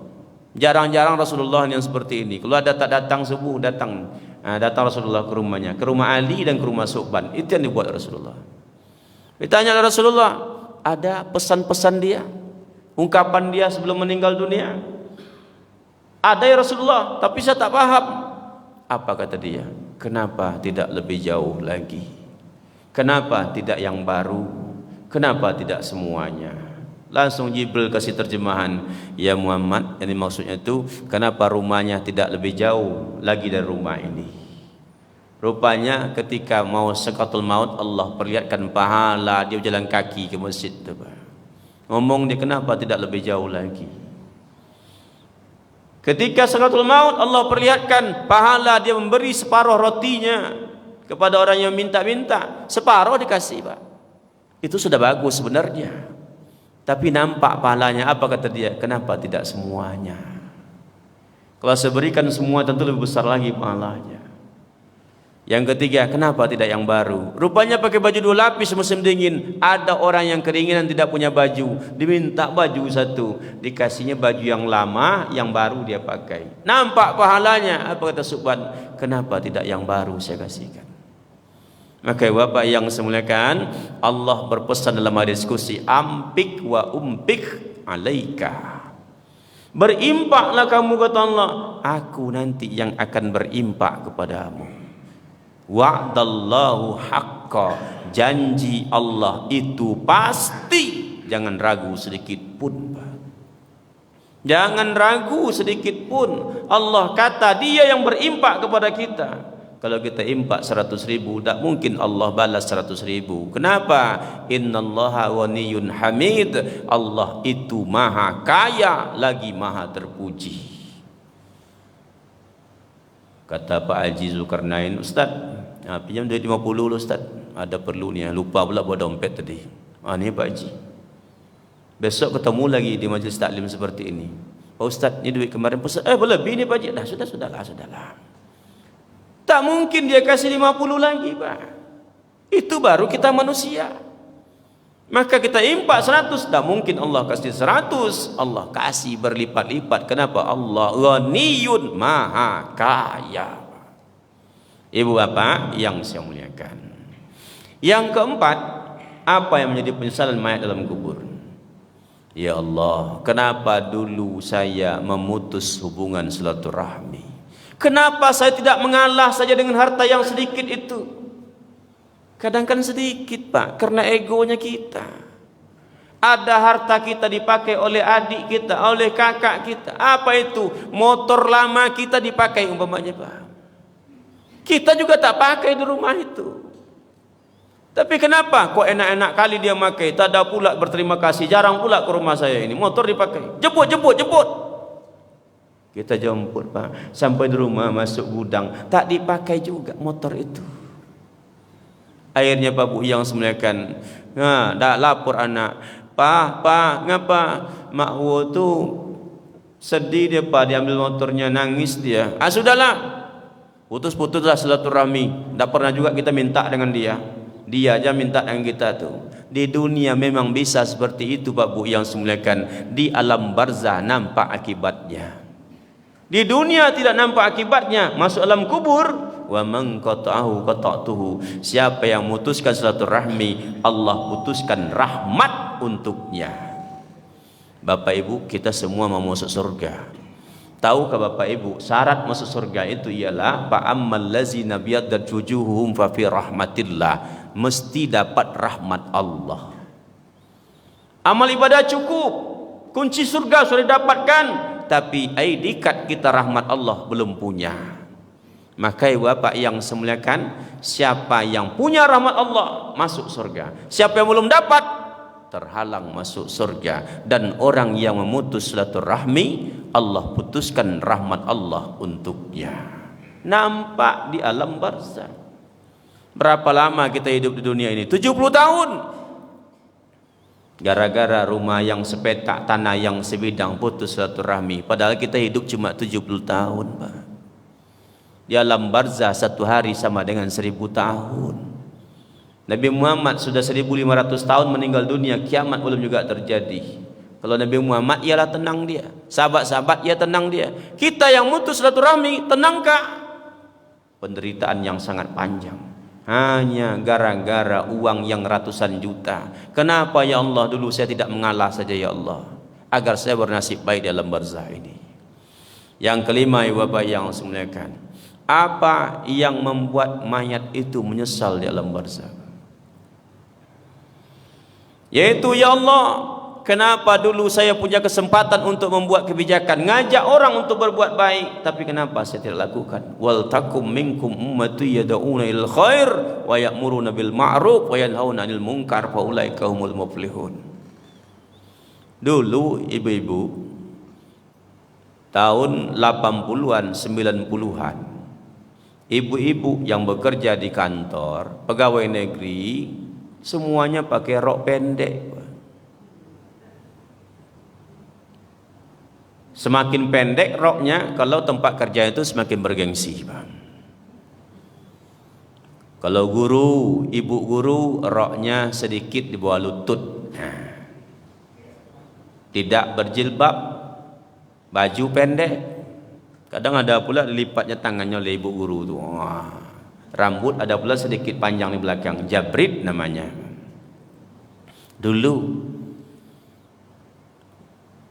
Jarang-jarang Rasulullah yang seperti ini. Kalau ada tak datang subuh, datang Rasulullah ke rumahnya, ke rumah Ali dan ke rumah Su'ban. Itu yang dibuat Rasulullah. Ditanya oleh Rasulullah, ada pesan-pesan dia, ungkapan dia sebelum meninggal dunia? Ada ya Rasulullah, tapi saya tak paham. Apa kata dia? Kenapa tidak lebih jauh lagi? Kenapa tidak yang baru? Kenapa tidak semuanya? Langsung Jibril kasih terjemahan, ya Muhammad, yang maksudnya itu kenapa rumahnya tidak lebih jauh lagi dari rumah ini? Rupanya ketika mau sakaratul maut, Allah perlihatkan pahala dia berjalan kaki ke masjid tu. Ngomong dia, kenapa tidak lebih jauh lagi? Ketika sakaratul maut, Allah perlihatkan pahala dia memberi separuh rotinya kepada orang yang minta-minta. Separuh dikasih Pak. Itu sudah bagus sebenarnya. Tapi nampak pahalanya. Apa kata dia? Kenapa tidak semuanya? Kalau saya berikan semua tentu lebih besar lagi pahalanya. Yang ketiga, kenapa tidak yang baru? Rupanya pakai baju 2 lapis musim dingin. Ada orang yang keringinan tidak punya baju, diminta baju 1, dikasihnya baju yang lama, yang baru dia pakai. Nampak pahalanya. Apa kata Su'ban? Kenapa tidak yang baru saya kasihkan? Maka Bapak yang saya muliakan, Allah berpesan dalam hadis qudsi, ampik wa umpik alaika. Berimpaklah kamu kata Allah, aku nanti yang akan berimpak kepadamu. Wa'dallahu haqqa, janji Allah itu pasti, jangan ragu sedikit pun. Jangan ragu sedikit pun. Allah kata dia yang berimpak kepada kita. Kalau kita impak 100.000, tak mungkin Allah balas 100.000. Kenapa? Innallaha ghaniyun hamid. Allah itu maha kaya lagi maha terpuji. Kata Pak Haji Zulkarnain, Ustaz, pinjam duit 50 dulu Ustaz, ada perlu ni, lupa pula bawa dompet tadi. Ni Pak Haji, besok ketemu lagi di majlis taklim seperti ini. Pak Ustaz, ni duit kemarin berlebih ni Pak Haji. Dah sudahlah. Tak mungkin dia kasih 50 lagi Pak. Itu baru kita manusia. Maka kita impak 100, tak mungkin Allah kasih 100. Allah kasih berlipat-lipat. Kenapa? Allah ghaniyun, maha kaya. Ibu bapak yang saya muliakan, yang keempat, apa yang menjadi penyesalan mayat dalam kubur? Ya Allah, kenapa dulu saya memutus hubungan silaturahmi? Kenapa saya tidak mengalah saja dengan harta yang sedikit itu? Kadang kan sedikit Pak, karena egonya kita. Ada harta kita dipakai oleh adik kita, oleh kakak kita. Apa itu? Motor lama kita dipakai umpamanya Pak. Kita juga tak pakai di rumah itu. Tapi kenapa? Kok enak-enak kali dia pakai? Tak ada pula berterima kasih. Jarang pula ke rumah saya ini. Motor dipakai. Jemput. Kita jemput Pak. Sampai di rumah masuk gudang. Tak dipakai juga motor itu. Akhirnya Pak Bu yang semuliakan, dah lapor anak, Pak, ngapa Mak Wo tu sedih dia Pak, diambil motornya, nangis dia. Sudahlah, putus-putuslah silaturahmi. Tak pernah juga kita minta dengan dia. Dia aja minta dengan kita tu. Di dunia memang bisa seperti itu Pak Bu yang semuliakan. Di alam barzah nampak akibatnya. Di dunia tidak nampak akibatnya. Masuk alam kubur, wa man qata'ahu qata'tuhu. Siapa yang memutuskan silaturahmi, Allah putuskan rahmat untuknya. Bapak Ibu, kita semua mau masuk surga. Tahukah Bapak Ibu, syarat masuk surga itu ialah fa ammal ladzina biyaddat wujuhuhum fa fi rahmatillah, mesti dapat rahmat Allah. Amal ibadah cukup, kunci surga sudah didapatkan, tapi ID card kita rahmat Allah belum punya. Maka Bapak yang semuliakan, siapa yang punya rahmat Allah masuk surga, siapa yang belum dapat terhalang masuk surga. Dan orang yang memutus silaturahmi, Allah putuskan rahmat Allah untuknya. Nampak di alam barzah. Berapa lama kita hidup di dunia ini? 70 tahun. Gara-gara rumah yang sepetak, tanah yang sebidang, putus silaturahmi. Padahal kita hidup cuma 70 tahun Pak. Di alam barzah satu hari sama dengan 1000 tahun. Nabi Muhammad sudah 1500 tahun meninggal dunia, kiamat belum juga terjadi. Kalau Nabi Muhammad ialah tenang dia, sahabat-sahabat ia tenang dia. Kita yang mutus silaturahmi, tenangkah? Penderitaan yang sangat panjang. Hanya gara-gara uang yang ratusan juta. Kenapa ya Allah dulu saya tidak mengalah saja ya Allah, agar saya bernasib baik dalam barzah ini. Yang kelima ibu bapak yang semuliakan, apa yang membuat mayat itu menyesal di alam barzah? Yaitu ya Allah, kenapa dulu saya punya kesempatan untuk membuat kebijakan, ngajak orang untuk berbuat baik, tapi kenapa saya tidak lakukan? Wal takum minkum ummati yad'una ilal khair wa ya'muruna bil ma'ruf wa yanhauna 'anil munkar fa ulaika humul muflihun. Dulu ibu-ibu tahun 80-an 90-an, ibu-ibu yang bekerja di kantor pegawai negeri semuanya pakai rok pendek. Semakin pendek roknya, kalau tempat kerja itu semakin bergengsi Bang. Kalau guru, ibu guru, roknya sedikit di bawah lutut. Tidak berjilbab, baju pendek. Kadang ada pula dilipatnya tangannya oleh ibu guru tu. Rambut ada pula sedikit panjang di belakang, jabrit namanya. Dulu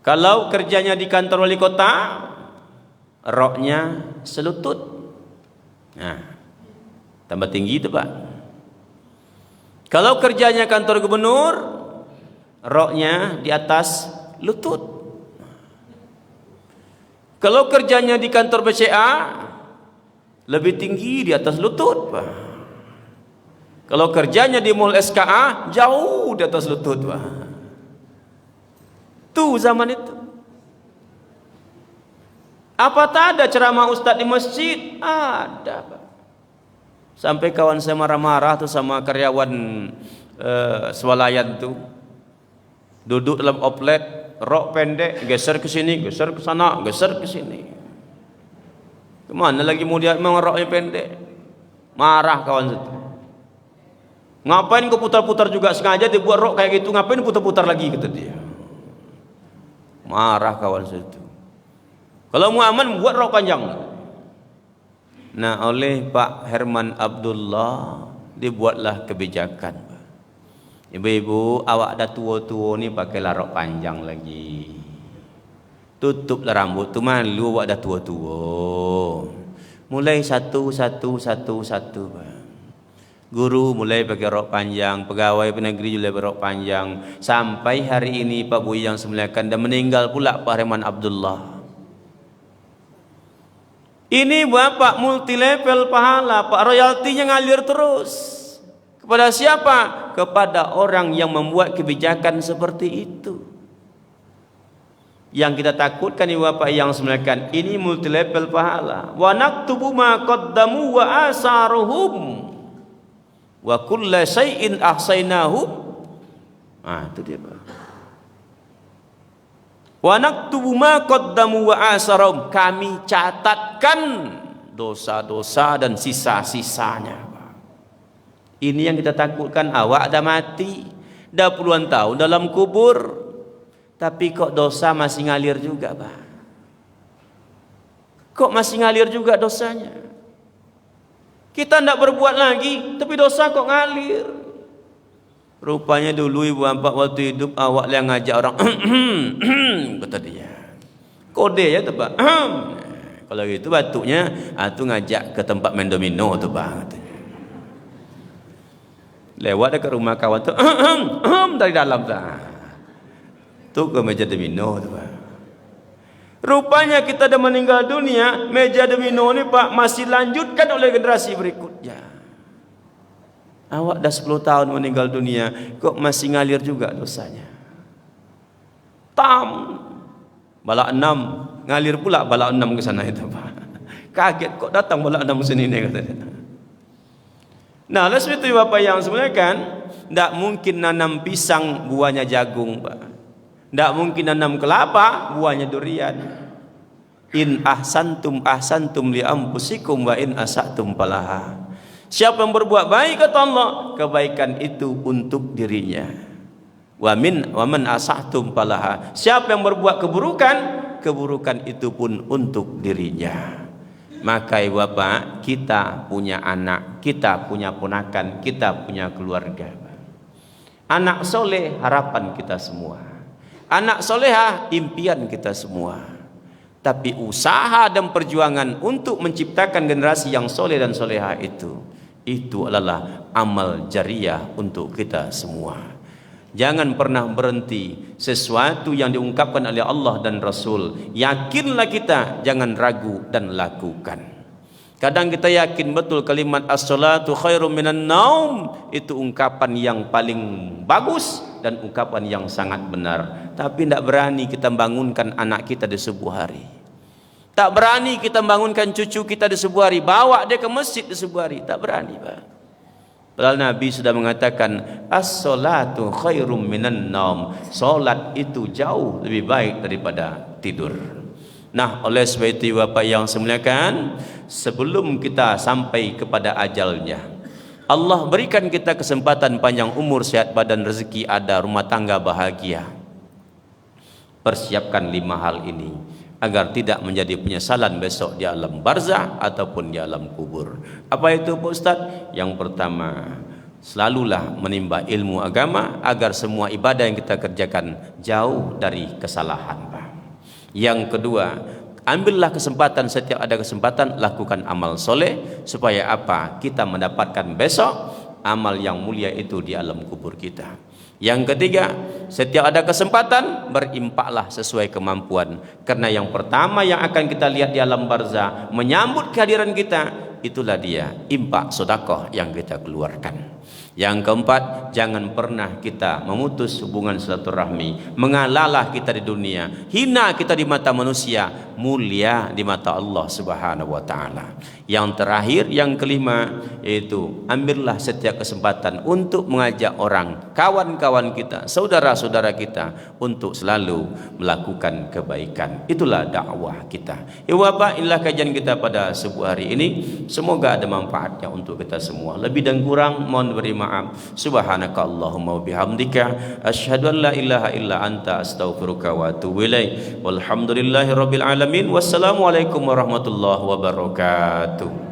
kalau kerjanya di kantor wali kota, roknya selutut. Nah, tambah tinggi itu Pak. Kalau kerjanya kantor gubernur, roknya di atas lutut. Kalau kerjanya di kantor BCA, lebih tinggi di atas lutut Pak. Kalau kerjanya di mall SKA, jauh di atas lutut Pak. Tuh zaman itu. Apa tak ada ceramah ustaz di masjid? Ada Pak. Sampai kawan saya marah-marah tuh sama karyawan swalayan tuh. Duduk dalam outlet, rok pendek, geser ke sini, geser ke sana, geser ke sini. Kemana lagi mau dia memang roknya pendek? Marah kawan itu. Ngapain kau putar-putar juga, sengaja dibuat rok kayak gitu, ngapain putar-putar lagi, kata dia. Marah kawan saya itu. Kalau mau aman buat rok panjang. Nah, oleh Pak Herman Abdullah dibuatlah kebijakan. Ibu-ibu, awak dah tua-tua ni pakailah rok panjang lagi. Tutuplah rambut tu, malu awak dah tua-tua. Mulai satu. Guru mulai pakai rok panjang, pegawai negeri mulai pakai rok panjang, sampai hari ini Pak Buya yang semuliakan dan meninggal pula Pak Herman Abdullah. Ini Bapak multi level pahala, Pak, royaltinya ngalir terus. Kepada siapa? Kepada orang yang membuat kebijakan seperti itu. Yang kita takutkan ini Bapak yang semuliakan, ini multi level pahala. Wa naktubu ma qaddamu wa asaruhum wa kulla syai'in ahsainahu. Itu dia, Pak. Wa naktubu ma qaddamu wa asarum, kami catatkan dosa-dosa dan sisa-sisanya. Ini yang kita takutkan. Awak dah mati, dah puluhan tahun dalam kubur, tapi kok dosa masih ngalir juga, Pak. Kok masih ngalir juga dosanya? Kita tidak berbuat lagi, tapi dosa kok ngalir. Rupanya dulu ibu bapak waktu hidup awak yang ngajak orang kata dia. Kode ya tu, Pak. Kalau gitu batuknya tu ngajak ke tempat main domino tu, Pak, katanya. Lewat dekat rumah kawan tu dari dalam tu. Tu ke meja domino tu, Pak. Rupanya kita dah meninggal dunia, meja domino ni, Pak, masih lanjutkan oleh generasi berikutnya. Awak dah 10 tahun meninggal dunia, kok masih ngalir juga dosanya. Balak 6, ngalir pula balak 6 ke sana itu, Pak. Kaget kok datang balak 6 sini ni, kata dia. Nah, oleh sebab itu Bapak yang sebenarnya kan, tidak mungkin nanam pisang buahnya jagung, Pak. Tidak mungkin nanam kelapa buahnya durian. In ahsantum li anfusikum wa in asatum falaha. Siapa yang berbuat baik, kata Allah, kebaikan itu untuk dirinya. Wa man asahtum falaha. Siapa yang berbuat keburukan, keburukan itu pun untuk dirinya. Maka Bapak, kita punya anak, kita punya ponakan, kita punya keluarga. Anak soleh harapan kita semua. Anak solehah impian kita semua. Tapi usaha dan perjuangan untuk menciptakan generasi yang soleh dan solehah itu adalah amal jariah untuk kita semua. Jangan pernah berhenti sesuatu yang diungkapkan oleh Allah dan Rasul. Yakinlah kita, jangan ragu dan lakukan. Kadang kita yakin betul kalimat as-salatu khairum minan naum, itu ungkapan yang paling bagus dan ungkapan yang sangat benar. Tapi tidak berani kita bangunkan anak kita di subuh hari. Tak berani kita bangunkan cucu kita di subuh hari, bawa dia ke masjid di subuh hari. Tak berani, Pak. Padahal Nabi sudah mengatakan as-salatu khairum minan naum. Solat itu jauh lebih baik daripada tidur. Nah, oleh sebab itu Bapak yang saya muliakan, sebelum kita sampai kepada ajalnya, Allah berikan kita kesempatan panjang umur, sehat badan, rezeki ada, rumah tangga bahagia. Persiapkan 5 hal ini agar tidak menjadi penyesalan besok di alam barzah ataupun di alam kubur. Apa itu, Pak Ustaz? Yang pertama, selalulah menimba ilmu agama agar semua ibadah yang kita kerjakan jauh dari kesalahan, Pak. Yang kedua, ambillah kesempatan, setiap ada kesempatan lakukan amal soleh supaya apa? Kita mendapatkan besok amal yang mulia itu di alam kubur kita. Yang ketiga, setiap ada kesempatan berinfaklah sesuai kemampuan, karena yang pertama yang akan kita lihat di alam barzah menyambut kehadiran kita, itulah dia infak sedekah yang kita keluarkan. Yang keempat, jangan pernah kita memutus hubungan silaturahmi. Mengalalah kita di dunia, hina kita di mata manusia, mulia di mata Allah Subhanahu wa taala. Yang terakhir, yang kelima, yaitu ambillah setiap kesempatan untuk mengajak orang, kawan-kawan kita, saudara-saudara kita untuk selalu melakukan kebaikan. Itulah dakwah kita. Ya Bapak, inilah kajian kita pada subuh hari ini. Semoga ada manfaatnya untuk kita semua. Lebih dan kurang mohon beri maaf. Subhanaka Allahumma wa bihamdika asyhadu an la ilaha illa anta astaghfiruka wa atubu ilaik. Walhamdulillahi rabbil alamin. Wassalamualaikum warahmatullahi wabarakatuh.